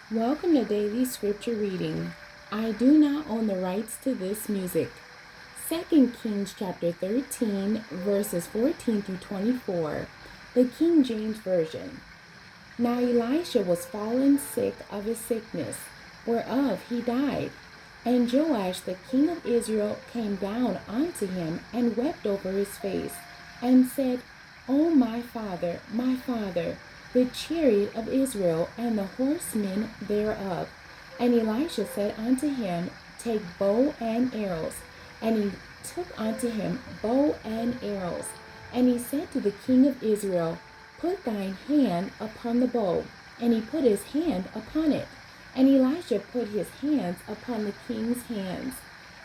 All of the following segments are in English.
Welcome to Daily Scripture Reading. I do not own the rights to this music. 2 Kings chapter 13, verses 14 through 24, the King James Version. Now Elisha was fallen sick of a sickness, whereof he died. And Joash the king of Israel came down unto him, and wept over his face, and said, O my father, the chariot of Israel, and the horsemen thereof. And Elisha said unto him, Take bow and arrows. And he took unto him bow and arrows. And he said to the king of Israel, Put thine hand upon the bow. And he put his hand upon it. And Elisha put his hands upon the king's hands.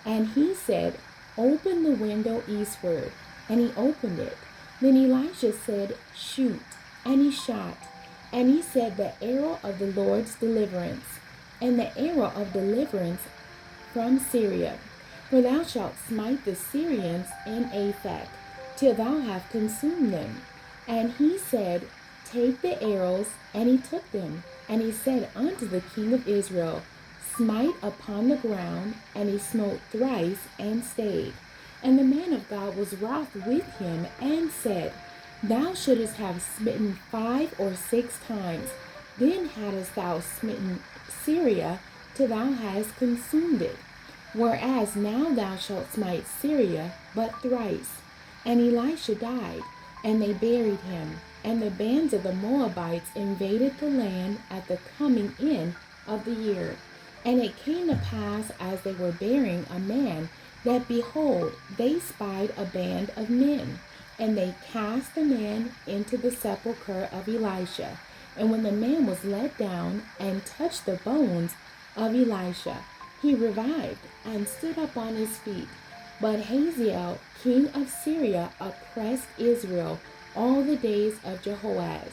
And he said, Open the window eastward. And he opened it. Then Elisha said, Shoot. And he shot. And he said, The arrow of the Lord's deliverance, and the arrow of deliverance from Syria. For thou shalt smite the Syrians in Aphek, till thou have consumed them. And he said, Take the arrows. And he took them. And he said unto the king of Israel, Smite upon the ground. And he smote thrice, and stayed. And the man of God was wroth with him, and said, Thou shouldest have smitten 5 or 6 times. Then hadst thou smitten Syria, till thou hadst consumed it. Whereas now thou shalt smite Syria but thrice. And Elisha died, and they buried him. And the bands of the Moabites invaded the land at the coming in of the year. And it came to pass, as they were burying a man, that behold, they spied a band of men. And they cast the man into the sepulchre of Elisha. And when the man was let down and touched the bones of Elisha, he revived and stood up on his feet. But Hazael, king of Syria, oppressed Israel all the days of Jehoahaz.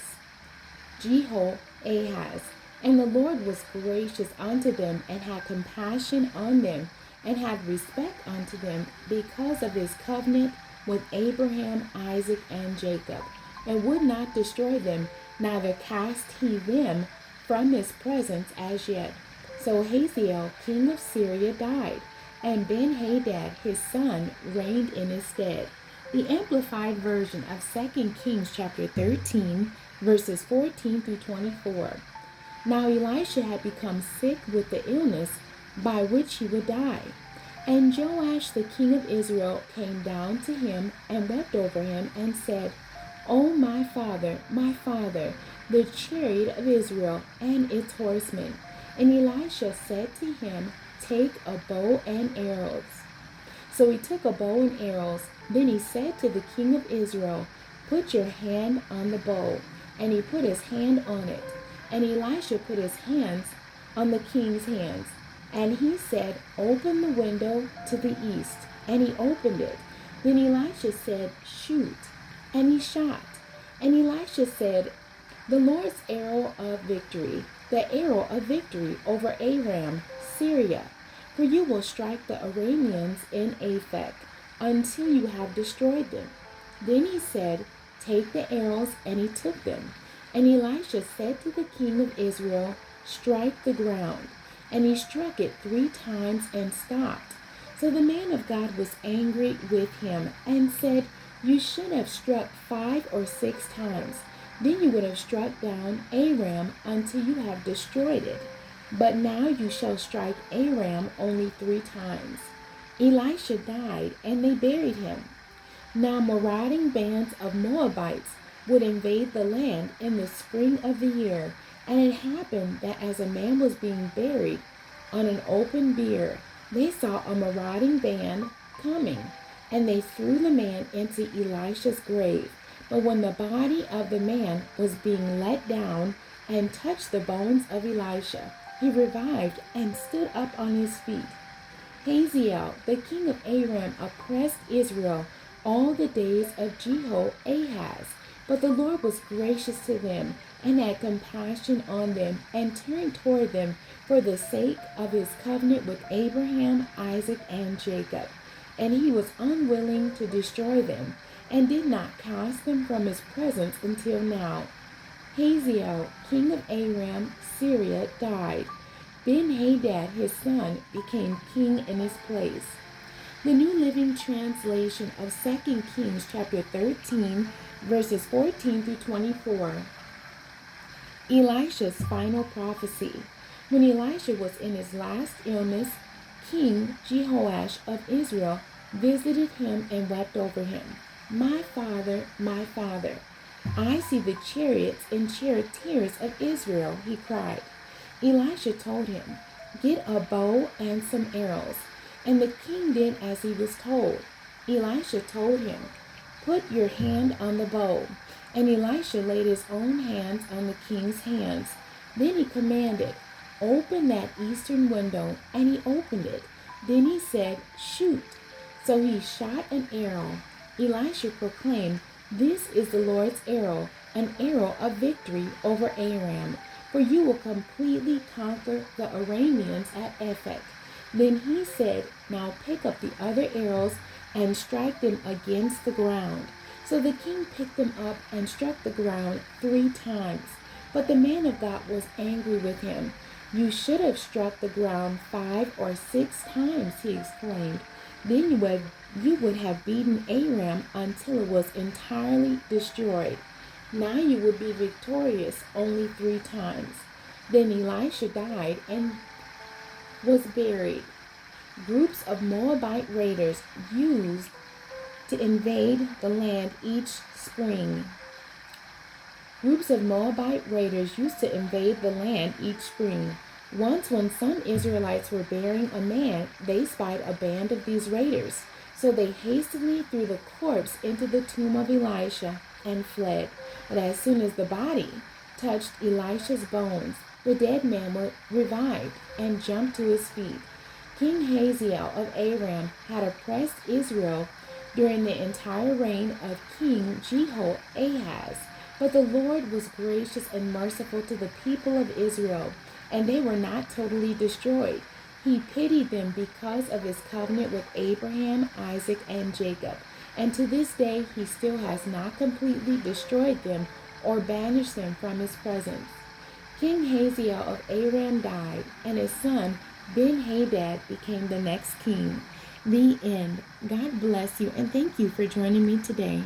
And the Lord was gracious unto them, and had compassion on them, and had respect unto them, because of his covenant with Abraham, Isaac, and Jacob, and would not destroy them, neither cast he them from his presence as yet. So Hazael, king of Syria, died, and Ben-Hadad his son reigned in his stead. The Amplified Version of 2 Kings chapter 13, verses 14 through 24. Now Elisha had become sick with the illness by which he would die. And Joash the king of Israel came down to him, and wept over him, and said, O my father, the chariot of Israel, and its horsemen. And Elisha said to him, Take a bow and arrows. So he took a bow and arrows. Then he said to the king of Israel, Put your hand on the bow. And he put his hand on it. And Elisha put his hands on the king's hands. And he said, Open the window to the east. And he opened it. Then Elisha said, Shoot. And he shot. And Elisha said, The Lord's arrow of victory, the arrow of victory over Aram, Syria. For you will strike the Arameans in Aphek, until you have destroyed them. Then he said, Take the arrows. And he took them. And Elisha said to the king of Israel, Strike the ground. And he struck it 3 times and stopped. So the man of God was angry with him, and said, You should have struck 5 or 6 times. Then you would have struck down Aram until you have destroyed it. But now you shall strike Aram only 3 times. Elisha died, and they buried him. Now marauding bands of Moabites would invade the land in the spring of the year. And it happened that as a man was being buried on an open bier, they saw a marauding band coming, and they threw the man into Elisha's grave. But when the body of the man was being let down and touched the bones of Elisha, he revived and stood up on his feet. Hazael, the king of Aram, oppressed Israel all the days of Jehoahaz. But the Lord was gracious to them, and had compassion on them, and turned toward them for the sake of his covenant with Abraham, Isaac, and Jacob. And he was unwilling to destroy them, and did not cast them from his presence until now. Hazael, king of Aram, Syria died. Ben-Hadad, his son, became king in his place. The New Living Translation of 2 Kings chapter 13, verses 14 through 24. Elisha's final prophecy. When Elisha was in his last illness, King Jehoash of Israel visited him and wept over him. My father, I see the chariots and charioteers of Israel, he cried. Elisha told him, get a bow and some arrows. And the king did as he was told. Elisha told him, put your hand on the bow. And Elisha laid his own hands on the king's hands. Then he commanded, open that eastern window, and he opened it. Then he said, shoot. So he shot an arrow. Elisha proclaimed, this is the Lord's arrow, an arrow of victory over Aram, for you will completely conquer the Arameans at Ephek. Then he said, now pick up the other arrows and strike them against the ground. So the king picked them up and struck the ground 3 times. But the man of God was angry with him. You should have struck the ground 5 or 6 times, he exclaimed. Then you would have beaten Aram until it was entirely destroyed. Now you would be victorious only 3 times. Then Elisha died and was buried. Groups of Moabite raiders used to invade the land each spring. Groups of Moabite raiders used to invade the land each spring. Once when some Israelites were burying a man, they spied a band of these raiders. So they hastily threw the corpse into the tomb of Elisha and fled. But as soon as the body touched Elisha's bones, the dead man revived and jumped to his feet. King Hazael of Aram had oppressed Israel during the entire reign of King Jehoahaz. But the Lord was gracious and merciful to the people of Israel, and they were not totally destroyed. He pitied them because of his covenant with Abraham, Isaac, and Jacob. And to this day, he still has not completely destroyed them or banished them from his presence. King Hazael of Aram died, and his son Ben-Hadad became the next king. The end. God bless you, and thank you for joining me today.